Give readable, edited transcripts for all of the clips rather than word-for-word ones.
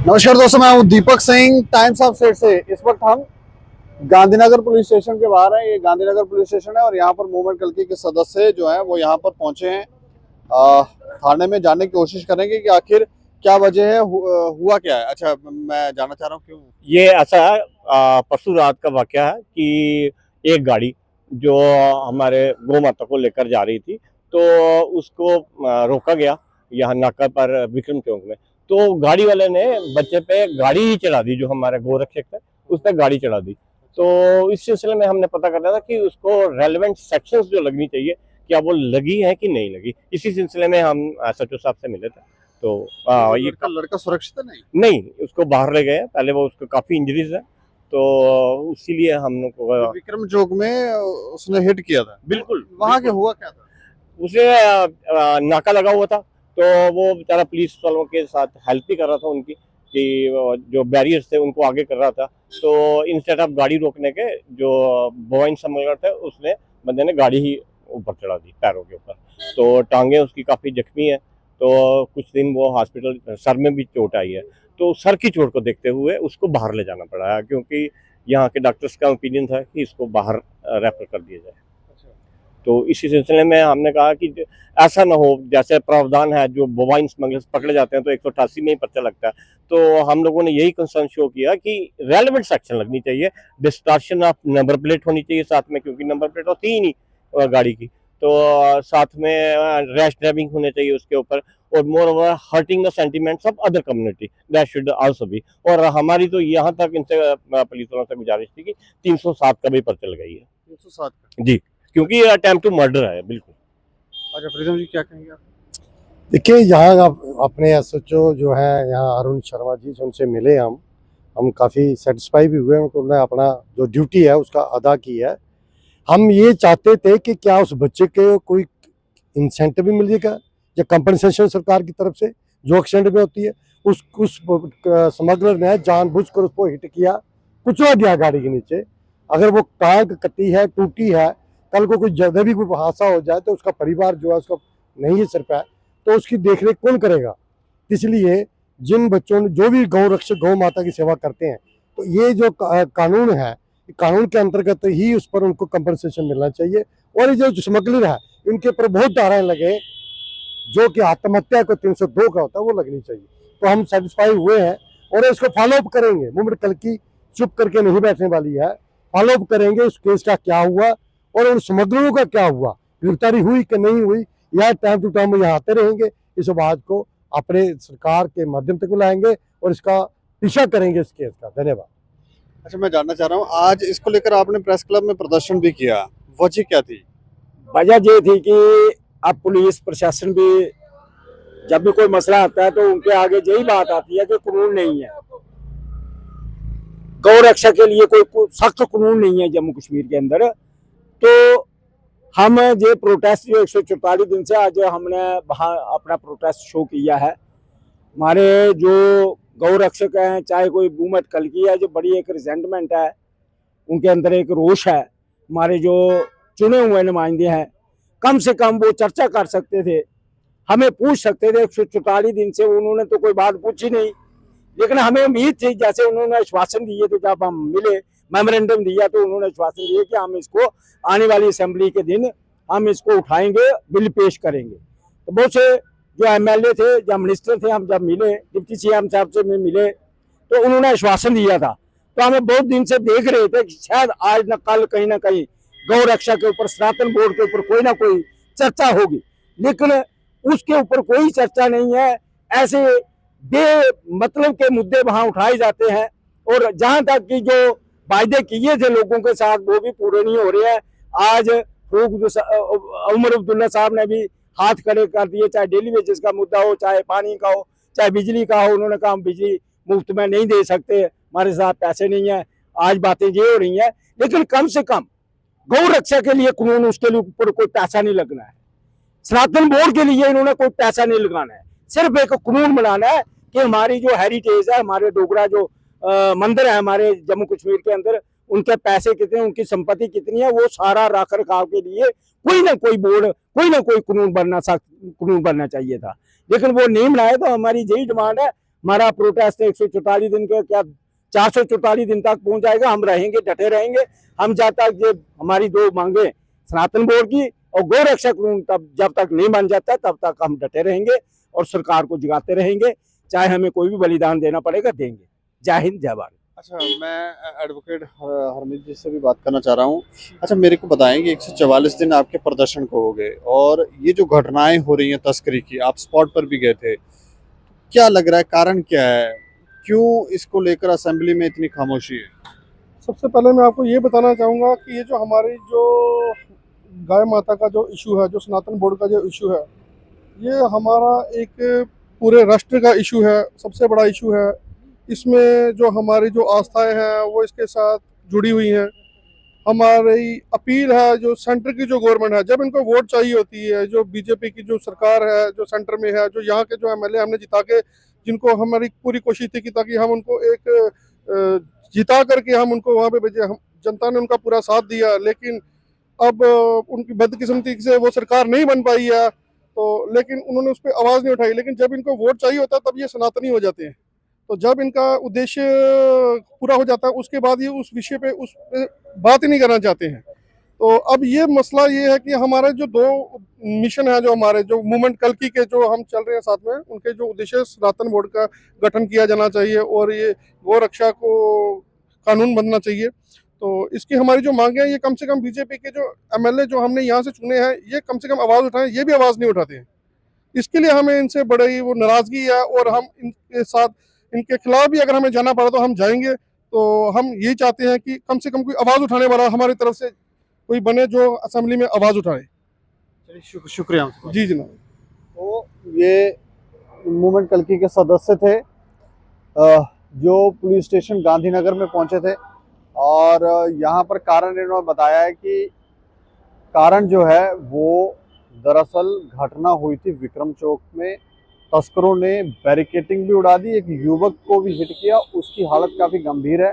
नमस्कार दोस्तों, मैं हूं Deepak Singh times of state से। इस वक्त हम गांधीनगर पुलिस स्टेशन के बाहर हैं। ये गांधीनगर पुलिस स्टेशन है और यहाँ पर मूवमेंट कल्की के सदस्य जो हैं वो यहाँ पर पहुंचे हैं। थाने में जानने की कोशिश करेंगे कि आखिर क्या वजह है, हुआ क्या है। अच्छा, मैं जानना चाह रहा हूँ क्यों ये ऐसा है। परसों रात का वाकया है कि एक गाड़ी जो हमारे गौ माता को लेकर जा रही थी, तो उसको रोका गया यहाँ नाका पर विक्रम चौक में। तो गाड़ी वाले ने बच्चे पे गाड़ी ही चढ़ा दी, जो हमारे गोरक्षक थे उस पर गाड़ी चढ़ा दी। तो इस सिलसिले में हमने पता करना था कि उसको रेलेवेंट सेक्शंस जो लगनी चाहिए, क्या वो लगी है कि नहीं लगी। इसी सिलसिले में हम SHO साहब से मिले थे। तो ये लड़का सुरक्षित है? नहीं, उसको बाहर ले गए। पहले वो उसको काफी इंजरीज है, तो इसीलिए हम लोग को विक्रम चौक में उसने हिट किया था। बिल्कुल वहाँ के हुआ क्या था? उसे नाका लगा हुआ था, तो वो बेचारा पुलिस वालों के साथ हेल्प भी कर रहा था उनकी, कि जो बैरियर्स थे उनको आगे कर रहा था। तो इंस्टेड ऑफ गाड़ी रोकने के, जो बोवाइन स्मगलर थे उसने बंदे ने गाड़ी ही ऊपर चढ़ा दी पैरों के ऊपर। तो टांगे उसकी काफी जख्मी है, तो कुछ दिन वो हॉस्पिटल, सर में भी चोट आई है। तो सर की चोट को देखते हुए उसको बाहर ले जाना पड़ा है, क्योंकि यहाँ के डॉक्टर्स का ओपिनियन था कि इसको बाहर रेफर कर दिया जाए। तो इसी सिलसिले में हमने कहा कि ऐसा ना हो, जैसे प्रावधान है जो बोवाइन स्मगलर्स पकड़े जाते हैं तो 188 में ही पर्चा लगता है। तो हम लोगों ने यही कंसर्न शो किया कि रेलेवेंट सेक्शन लगनी चाहिए, डिस्टॉर्शन ऑफ नंबर प्लेट होनी चाहिए साथ में, क्योंकि नंबर प्लेट होती ही नहीं गाड़ी की। तो साथ में रैश ड्राइविंग होने चाहिए उसके ऊपर, और more over hurting the sentiments of other community, that should also be. और हमारी तो यहाँ तक इनसे पुलिस वालों से गुजारिश थी कि 307 का भी पर्चा लगाई है 307 का जी, क्योंकि ये अटेम्प्ट टू मर्डर है। बिल्कुल। अच्छा, प्रीतम जी क्या कहेंगे आप? देखिए, यहाँ आप अपने SHO जो है यहाँ अरुण शर्मा जी से उनसे मिले हम काफ़ी सेटिस्फाई भी हुए। उन्होंने अपना जो ड्यूटी है उसका अदा की है। हम ये चाहते थे कि क्या उस बच्चे के कोई इंसेंटिव भी मिल जाएगा या कंपनसेशन सरकार की तरफ से जो एक्सीडेंट में होती है। उस स्मगलर ने जानबूझकर उसको हिट किया, कुचला दिया गाड़ी के नीचे। अगर वो टांग कटी है, टूटी है, कल को कोई जगह भी कोई हादसा हो जाए तो उसका परिवार जो है उसका नहीं है सिर पे, तो उसकी देखरेख कौन करेगा। इसलिए जिन बच्चों ने जो भी गौ रक्षक गौ माता की सेवा करते हैं, तो ये जो कानून है, कानून के अंतर्गत ही उस पर उनको कंपनसेशन मिलना चाहिए। और ये जो स्मगलर है इनके ऊपर बहुत धाराएं लगे, जो कि आत्महत्या को 302 का होता है वो लगनी चाहिए। तो हम सेटिस्फाई हुए हैं और इसको फॉलोअप करेंगे। मूवमेंट कल की चुप करके नहीं बैठने वाली है, फॉलोअप करेंगे उस केस का क्या हुआ और उन स्मगलरों का क्या हुआ, गिरफ्तारी हुई कि नहीं हुई, या टाइम टू टाइम यहाँ आते रहेंगे। इस बात को अपने सरकार के माध्यम तक लाएंगे और इसका पीछा करेंगे इस केस का। धन्यवाद। अच्छा, मैं जानना चाह रहा हूँ, आज इसको लेकर आपने प्रेस क्लब में प्रदर्शन भी किया, वजह क्या थी? वजह ये थी कि अब पुलिस प्रशासन भी जब भी कोई मसला आता है तो उनके आगे यही बात आती है कि कानून नहीं है, गौ रक्षा के लिए कोई सख्त कानून नहीं है जम्मू कश्मीर के अंदर। तो हम ये प्रोटेस्ट जो 144 दिन से आज हमने वहाँ अपना प्रोटेस्ट शो किया है। हमारे जो गौ रक्षक हैं, चाहे कोई मूवमेंट कल्की है, जो बड़ी एक रिजेंटमेंट है, उनके अंदर एक रोष है। हमारे जो चुने हुए नुमाइंदे हैं, कम से कम वो चर्चा कर सकते थे, हमें पूछ सकते थे। 144 दिन से उन्होंने तो कोई बात पूछी नहीं, लेकिन हमें उम्मीद थी, जैसे उन्होंने आश्वासन दिए थे जब हम मिले, मेमोरेंडम दिया तो उन्होंने आश्वासन दिए कि हम इसको आने वाली असेंबली के दिन हम इसको उठाएंगे, बिल पेश करेंगे। तो बहुत से जो MLA थे, जब मिनिस्टर थे, हम जब मिले, डिप्टी CM साहब से मिले, तो उन्होंने आश्वासन दिया था। तो हमें बहुत दिन से देख रहे थे कि शायद आज न कल कहीं ना कहीं गौ रक्षा के ऊपर, सनातन बोर्ड के ऊपर कोई ना कोई चर्चा होगी, लेकिन उसके ऊपर कोई चर्चा नहीं है। ऐसे बेमतलब के मुद्दे वहां उठाए जाते हैं और जहां तक कि जो वायदे किए थे लोगों के साथ वो भी पूरे नहीं हो रहे हैं। आज उमर अब्दुल्ला साहब ने भी हाथ खड़े कर दिए, चाहे डेली वेजेस का मुद्दा हो, चाहे पानी का हो, चाहे बिजली का हो। उन्होंने कहा हम बिजली मुफ्त में नहीं दे सकते, हमारे साथ पैसे नहीं है। आज बातें ये हो रही हैं, लेकिन कम से कम गौ रक्षा के लिए कानून, उसके ऊपर कोई पैसा नहीं लगना है। सनातन बोर्ड के लिए इन्होंने कोई पैसा नहीं लगाना है, सिर्फ एक कानून बनाना है कि हमारी जो हेरिटेज है, हमारे डोगरा जो मंदिर है हमारे जम्मू कश्मीर के अंदर, उनके पैसे कितने, उनकी संपत्ति कितनी है, वो सारा रख रखाव के लिए कोई ना कोई बोर्ड, कोई ना कोई कानून बनना चाहिए था, लेकिन वो नहीं बनाया। तो हमारी यही डिमांड है, हमारा प्रोटेस्ट 144 दिन के क्या 444 दिन तक पहुंच जाएगा। हम रहेंगे, डटे रहेंगे। हम जब तक ये हमारी दो मांगे सनातन बोर्ड की और गौ रक्षा कानून तब जब तक नहीं बन जाता तब तक हम डटे रहेंगे और सरकार को जगाते रहेंगे, चाहे हमें कोई भी बलिदान देना पड़ेगा, देंगे। जय हिंद, जय भारत। अच्छा, मैं एडवोकेट हरमीत जी से भी बात करना चाह रहा हूँ। अच्छा, मेरे को बताएं कि 144 दिन आपके प्रदर्शन को हो गए और ये जो घटनाएं हो रही हैं तस्करी की, आप स्पॉट पर भी गए थे, क्या लग रहा है, कारण क्या है, क्यों इसको लेकर असेंबली में इतनी खामोशी है? सबसे पहले मैं आपको ये बताना चाहूँगा कि ये जो हमारी जो गाय माता का जो इशू है, जो सनातन बोर्ड का जो इशू है, ये हमारा एक पूरे राष्ट्र का इशू है, सबसे बड़ा इशू है। इसमें जो हमारी जो आस्थाएं हैं वो इसके साथ जुड़ी हुई हैं। हमारी अपील है जो सेंटर की जो गवर्नमेंट है, जब इनको वोट चाहिए होती है, जो बीजेपी की जो सरकार है जो सेंटर में है, जो यहाँ के जो एमएलए हमने जिता के, जिनको हमारी पूरी कोशिश थी कि ताकि हम उनको एक जिता करके हम उनको वहाँ पे भेजे, हम जनता ने उनका पूरा साथ दिया, लेकिन अब उनकी बदकिस्मती से वो सरकार नहीं बन पाई है, तो लेकिन उन्होंने उस पर आवाज़ नहीं उठाई। लेकिन जब इनको वोट चाहिए होता है तब ये सनातनी हो जाते हैं। तो जब इनका उद्देश्य पूरा हो जाता है उसके बाद ये उस विषय पे उस पे बात ही नहीं करना चाहते हैं। तो अब ये मसला ये है कि हमारे जो दो मिशन है, जो हमारे जो मूवमेंट कल्कि के जो हम चल रहे हैं साथ में, उनके जो उद्देश्य सनातन बोर्ड का गठन किया जाना चाहिए और ये गौ रक्षा को कानून बनना चाहिए। तो इसकी हमारी जो मांगे हैं, ये कम से कम बीजेपी के जो एमएलए जो हमने यहाँ से चुने हैं, ये कम से कम आवाज़ उठाएं, ये भी आवाज़ नहीं उठाते हैं। इसके लिए हमें इनसे बड़ी वो नाराज़गी है और हम इनके साथ, इनके खिलाफ भी अगर हमें जाना पड़ा तो हम जाएंगे। तो हम यही चाहते हैं कि कम से कम कोई आवाज़ उठाने वाला हमारी तरफ से कोई बने जो असेंबली में आवाज़ उठाए। चलिए, शुक्रिया। जी जनाब। तो ये मूवमेंट कल्कि के सदस्य थे जो पुलिस स्टेशन गांधीनगर में पहुंचे थे और यहाँ पर कारण इन्होंने बताया है कि कारण जो है वो दरअसल घटना हुई थी विक्रम चौक में। तस्करों ने बैरिकेटिंग भी उड़ा दी, एक युवक को भी हिट किया, उसकी हालत काफ़ी गंभीर है।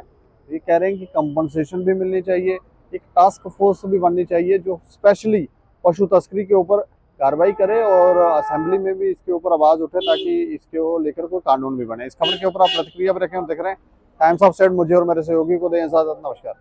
ये कह रहे हैं कि कंपनसेशन भी मिलनी चाहिए, एक टास्क फोर्स भी बननी चाहिए जो स्पेशली पशु तस्करी के ऊपर कार्रवाई करे और असेंबली में भी इसके ऊपर आवाज़ उठे ताकि इसके लेकर कोई कानून भी बने। इस खबर के ऊपर आप प्रतिक्रिया भी रखें और देख रहे हैं टाइम्स ऑफ स्टेट। मुझे और मेरे सहयोगी को दें इजाज़त। नमस्कार।